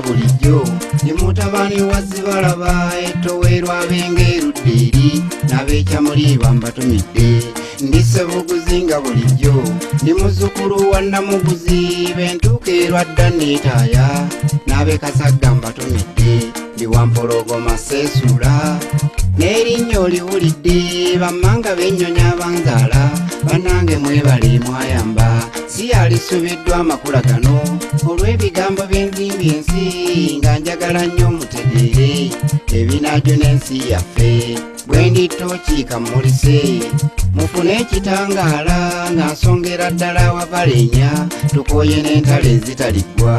buzinga bulijjo ndi mutabani wa Zibalaba ettowerwa ab'engerudde eri n'ab'ekyamuli bambatumidde ndi Ssebuguzinga bulijjo ndi muzzukulu wa Namuguzi bentuuka dda neetaaya n'ab'Ekasagga mbatumidde ndi Wampologoma Sseesula n'erinnya oliwulidde bammanga b'ennyonyi abanzaala bannange mwebale mwayamba si alisubiddwa amakula gano olw'ebigambo by'enzimbi ensi nga njagala nnyo mutegeere ebinajjo n'ensi yaffe bwe nditookiika mmulise mufune ekitangaala nga nsongera ddala Wabalenya tukooye n'entalo ezitaliggwa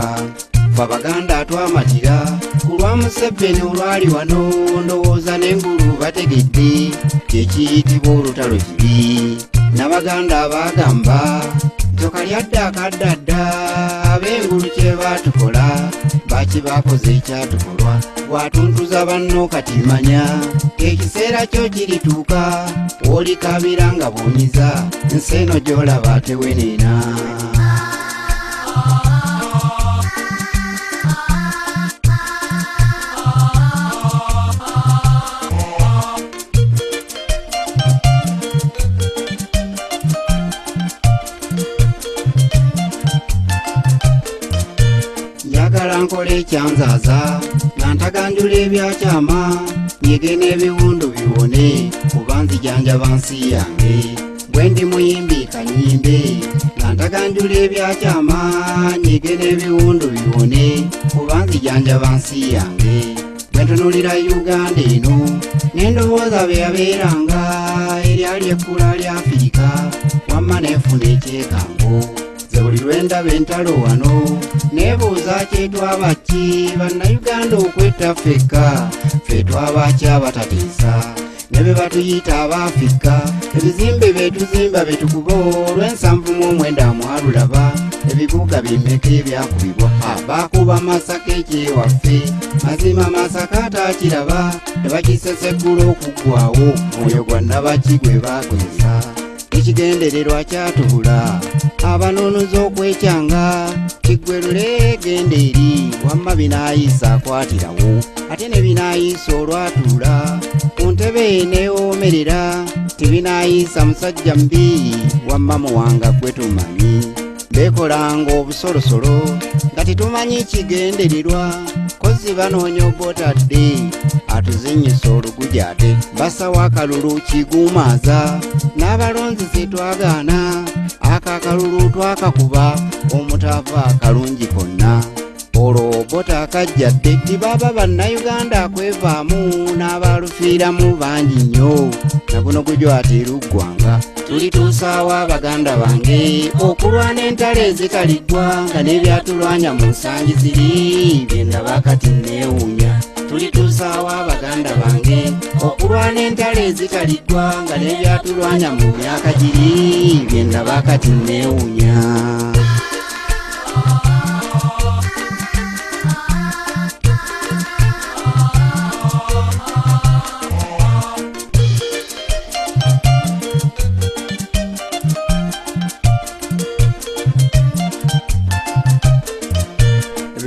ffe Abaganda twamatira ku lwa Museveni olwali wano ndowooza n'engulu bategedde kyekiyitibwa olutalo kibi n'Abaganda abagamba ttoka lyadda akaddadda ab'engulu kye baatukola baki bakoze ekyatukolwa bwatuntuza banno kati manya ekiseera kyo kirituuka olikabira nga bwonyiza nsi eno gy'olaba teweneena. Njagala nkole ekyanzaaza nga ntaganjula ebyakyama nyege n'ebiwundu biwone kuba nzijanjaba nsi yange bwe ndi muyimbi kanyimbe nga ntaganjula ebyakyama nyege n'ebiwundu biwone kuba nzijanjaba nsi yange bwe ntunulira Uganda eno n'endowooza bye yabeeranga eryali ekkula lya Afirika wamma neefuna ekyekango buli lwendaba entalo wano neebuuza kyetwaba ki bannayuganda okwetta ffekka ffe twaba ki abatateesa ne be batuyita Abaafrika ebizimbe byetuzimba betukuba olw'ensanvu mu omwenda mwalulaba ebibuga bimmeka ebyakubibwa baakuba Masaka ekyewaffe mazima Masaka ataakiraba tebakiseseggula okuggwawo mwoyo gwa Nabaki gwe baakwesa ekigendererwa kyatubula abanoonuzi okwekyanga kiggwerule genda eri wamma binaayisa akwatirawo ate ne binaayisa olwatuula ku ntebe neewoomerera tebinaayisa musajja mbi wamma muwanga gwe tumanyi beekolanga obusolosolo nga tetumanyi kigendererwa kozi banoonya obotadde atuzinyisa oluguja ate basawo akalulu kiguumaaza n'abalonzi ze twagaana akakalulu twakakuba omutava akalungi konna olwo bota akajjadde tibaba bannayuganda akwevaamu n'abalufiiramu bangi nnyo na guno gujyo ateera uggwanga tulituusaawo Abaganda bange okulwana entalo ezitaliggwa nga n'ebyatulwanya mu nsangi ziri byendaba kati neewuunya tulituusaawo Abaganda bange okulwana entalo ezitaliggwa nga n'ebyatulwanya mu myaka giri byendaba kati neewuunya.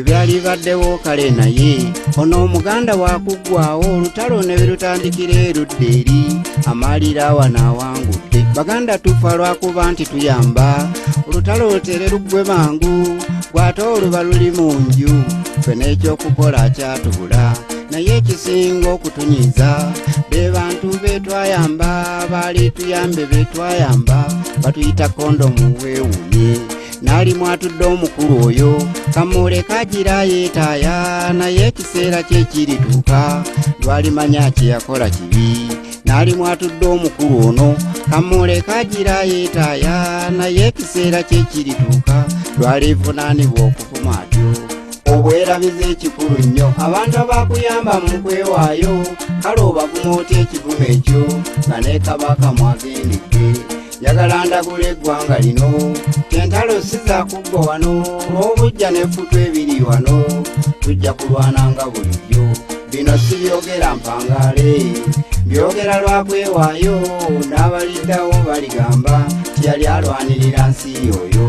Byali baddewo kale naye ono Omuganda wakuggwawo olutalo ne birutandikira erudda eri amalira wano awangudde Baganda tufa lwakuba nti tuyamba olutalo lutere luggwe mangu gwate oluba luli mu nju ffe n'ekyokukola kyatubula naye ekisinga okutunyiza be bantu betwayamba baali tuyambe betwayamba batuyita kondomu weewuunye naali mwatudde omukulu oyo kamuleka agira yeetaaya naye ekiseera kye kirituuka lwalimanya kyeyakola kibi naali mwatudde omukulu ono kamuleka agira yeetaaya naye ekiseera kye kirituuka lwalivunaanibwa okuvuma atyo obwerabiza ekikulu nnyo abantu abakuyamba mu kwewaayo kale obavuma otya ekivumo ekyo nga ne Kabaka mwagendedde njagala ndagula eggwanga lino entalo si zakuggwa wano olw'obujja n'effutu ebiri wano tujja kulwananga bulijjo bino si byogera mpangaale byogera lwakwewaayo n'abaliddawo baligamba tiyali alwanirira nsi oyo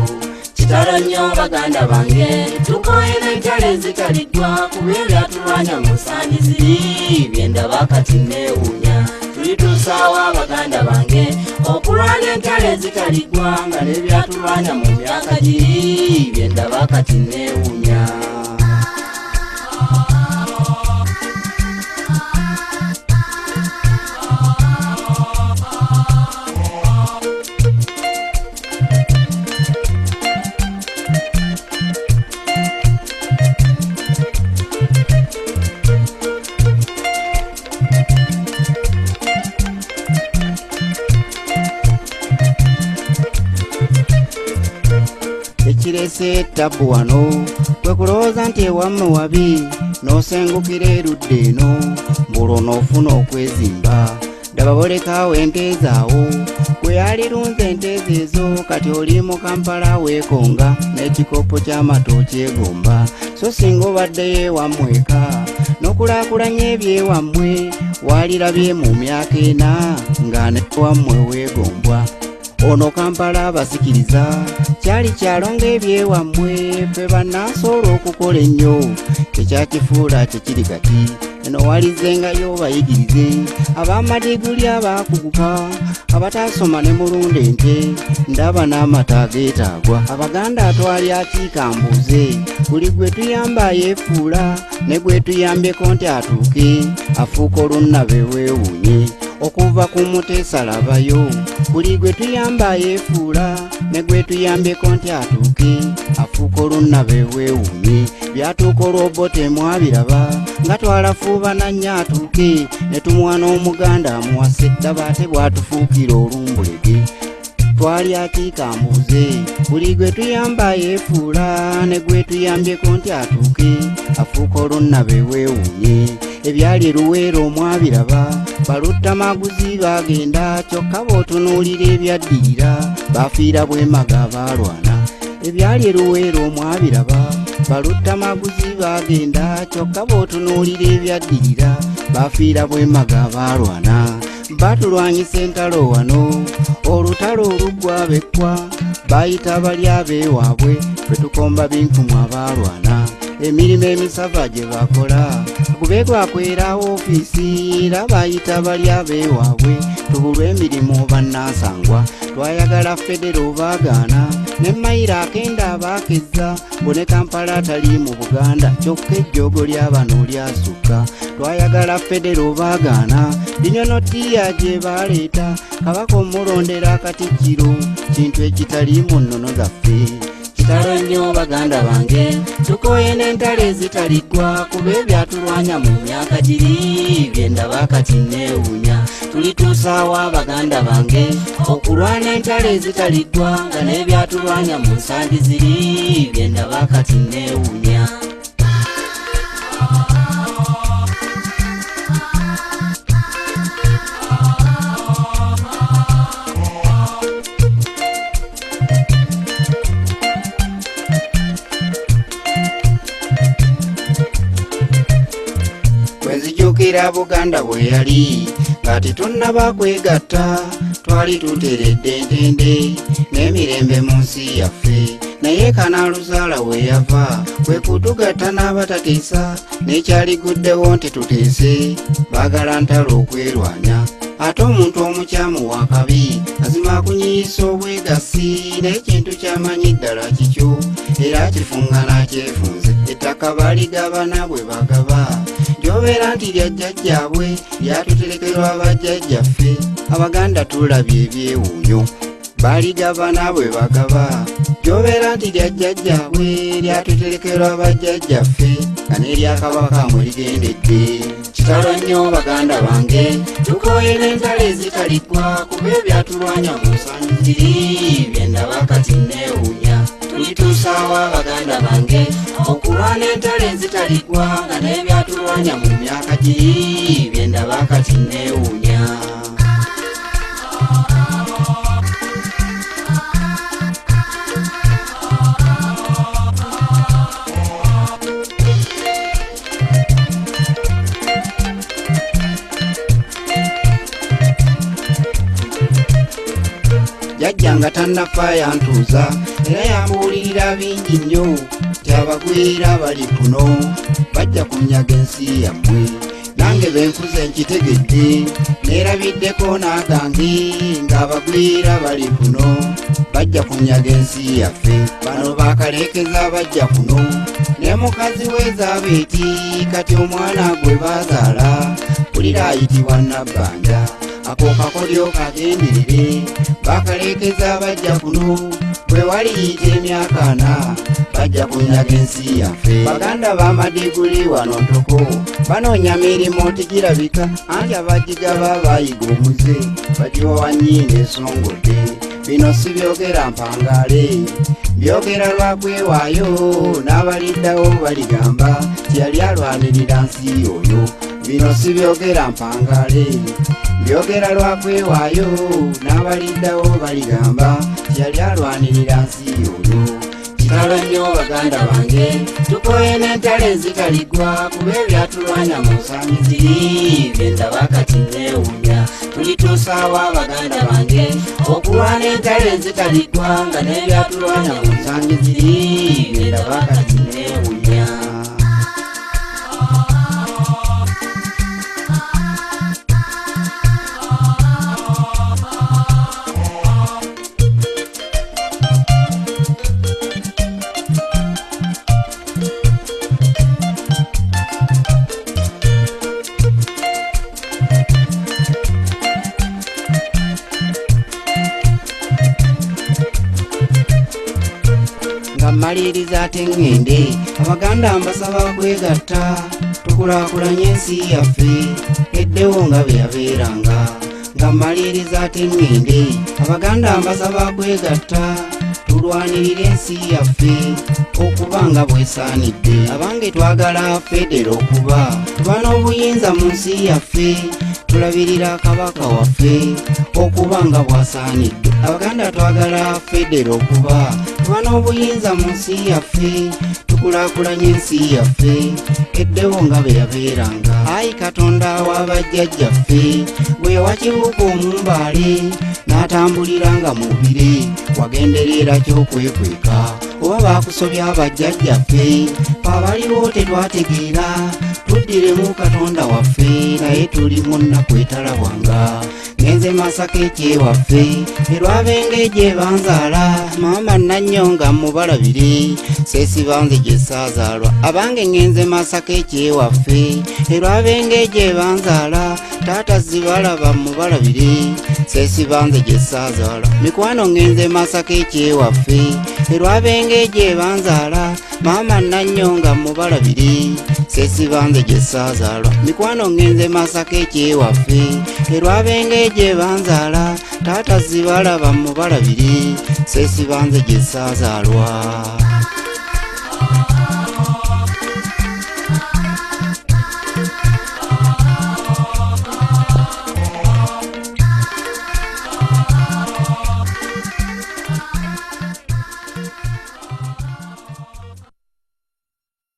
kitalo nnyo baganda bange tukoye n'entalo ezitaliggwa kuba ebyatulwanya mu nsangi ziri byendaba kati neewuunya tulituusaawa baganda bange okulwanya entalo ezitaliggwa nga n'ebyatulwanya mu myaka giri byendaba kati neewuunya. Ekirese tabu wano kwe kulowooza nti ewamme wabi n'osengukira erudda eno mbulo n'ofuna okwezimba ddaba bolekaawo ente zaawo gwe yalirunze ente ezo kati oli mu Kampala weekonga n'ekikopo ky'amata okyegomba so singa obaddeyo ewammwe eka n'okulaakulanya ebyewammwe walirabye mu myaka ena nga newammwe weegombwa ono Kampala abasikiriza kyali kyalo ng'ebyewammwe ffe bannansoolo okukola ennyo ekyakifuula kyekiri kati eno walizengayo bayigirize ab'amadiguli abaakuguka abataasoma ne mulunda ente ndaba n'amata ageetaagwa abaganda atwali akiika mbuuze buli gwe tuyamba yeefuula ne gwe tuyambyeko nti atuuke afuuka olunnabe weewuunye okuva ku Muteesa labayo buli gwe tuyamba yeefuula ne gwe tuyambyeko nti atuuke afuuka olunnabe weewuunye byatuuka olw'obbo temwabiraba nga twalafuuba nannya atuuke ne tumwana omuganda amuwase ddaba ate bwatufuukira olumbulege twali akiika mbuuze buli gwe tuyamba yeefuula ne gwe tuyambyeko nti atuuke afuuka olunnabe weewuunye ebyali eruweero omwabiraba balutta maguzi bagenda kyokka bootunuulira ebyaddirira bafiira bwemaga abaalwana ebyali eruweero omwabiraba balutta maguzi bagenda kyokka bootunuulira ebyaddirira bafiira bwemaga abaalwana batulwanyisa entalo wano olutalo oluggwabekkwa bayita bali abeewaabwe ffe tukomba binkumu abaalwana emirimu emisava gye bakola gube gwakwera ofiisi era bayita bali abeewaabwe tubulwa emirimu bannansangwa twayagala federo baagaana ne mayiro akenda abaakezza bone Kampala atali mu Buganda kyokka ejjoogo ly'abano lyasukka twayagala federo baagaana binyono ttiya gye baleeta kabaka omulondera akatikkiro kintu ekitali mu nnono zaffe kitalo nnyo baganda bange tukoye n'entalo ezitaliggwa kuba ebyatulwanya mu myaka giri byendaba kati neewuunya tulituusaawa baganda bange okulwana entalo ezitaliggwa nga n'ebyatulwanya mu nsangi ziri byendaba kati neewuunya. Nzijukira Buganda bwe yali nga tetunnaba kwegatta twali tuteredde entende n'emirembe mu nsi yaffe naye Kanaaluzaala we yava kwe kutugatta n'abatateesa n'ekyaliguddewo nti tuteese baagala ntalo okwerwanya ate omuntu omukyamu wa kabi azima akunyiyisa obwegassi n'ekintu kyamanyi ddala kikyo era kifunga n'akyefunze ettaka baligabana bwe bagaba lyobeera nti lya jjajjaabwe lyatuterekerwa bajjajjaffe abaganda tulabye ebyewuunyo baligabana bwe bagaba lyobeera nti lya jjajjaabwe lyatuterekerwa bajjajjaffe nga n'eryakabaka mwe ligendedde kitalo nnyo baganda bange tukoye n'entalo ezitaliggwa kuba ebyatulwanya mu nsangi ziri byendaba kati neewuunya tulituusaawa baganda bange okulwana entalo ezitaliggwa nga n'ebyatulwanya mu myaka giri byendaba kati neewuunya. Jjajja nga tannafa yantuuza era yambuulirira bingi nnyo tyabagwira bali kuno bajja kunyaga ensi yammwe. Nange benfuze nkitegedde neerabiddeko n'agange ng'abagwira bali kuno bajja kunyaga ensi yaffe. Bano bakaleekeza bajja kuno ne mukazi w'ezabeeti kati omwana gwe baazaala bulira ayitibwa Nabbanja. Ako kakolyo kagenderere bakaleekeza bajja kuno bwe waliyita emyaka 4 bajja kunyaga ensi yaffe. Baganda b'amadiguli wano ntoko banoonya mirimu tegirabika anti abagigaba bayiga omuze bagiwa wannyinga esongodde. Bino si byogera mpangaale byogera lwakwewaayo n'abaliddawo baligamba tiyali alwanirira nsi oyo. Bino si byogera mpangaale byogera lwakwewaayo n'abaliddawo baligamba tiyali alwanirira nsi oyo. Kitalo nnyo baganda bange tukoye n'entalo ezitaligwa kuba ebyatulwanya mu nsanyi ziri byendaba kati neewunya. Tulituusaawa baganda bange okulwana entalo ezitaligwa nga n'ebyatulwanya mu nsanyi ziri byendaba kati neewunya. Maliriza ate ngende abaganda mbasaba kwegatta tukulaakulanye ensi yaffe eddewo nga bwe yabeeranga. Nga maliriza ate ngende abaganda mbasaba kwegatta tulwanirire ensi yaffe okuba nga bwesaanidde. Abange twagala federo okuba tuba n'obuyinza mu nsi yaffe tulabirira kabaka waffe okuba nga bwasaanidde. Abaganda twagala federo okuba tuba n'obuyinza mu nsi yaffe tukulaakulanye ensi yaffe eddewo nga bwe yabeeranga. Ayi Katonda w'abajjajjaffe gwe yawa kibuuka omumbaale n'atambuliranga mu bire wagenderera ky'okwekweka. Oba baakusobya abajjajjaffe abaliwo tetwategeera tuddiremu Katonda waffe naye tuli mu nnaku etalabwanga. Ngenze Masaka ekyewaffe erwabenga gye banzaala maama Nannyonga mubalabire Sesibanze gye saazaalwa. Abange ngenze Masaka ekyewaffe erwabenga gye banzaala taata zibalaba mubalabire Sesibanze gye saazaalwa. Mikwano ngenze Masaka ekyewaffe erwabenga gye banzaala maama Nannyonga mubalabire Sesibanze gye saazaalwa. Mikwano ngenze Masaka ekyewaffe erwabenga gye banzaala taata zibalaba mubalabire Sesibanze gye saazaalwa.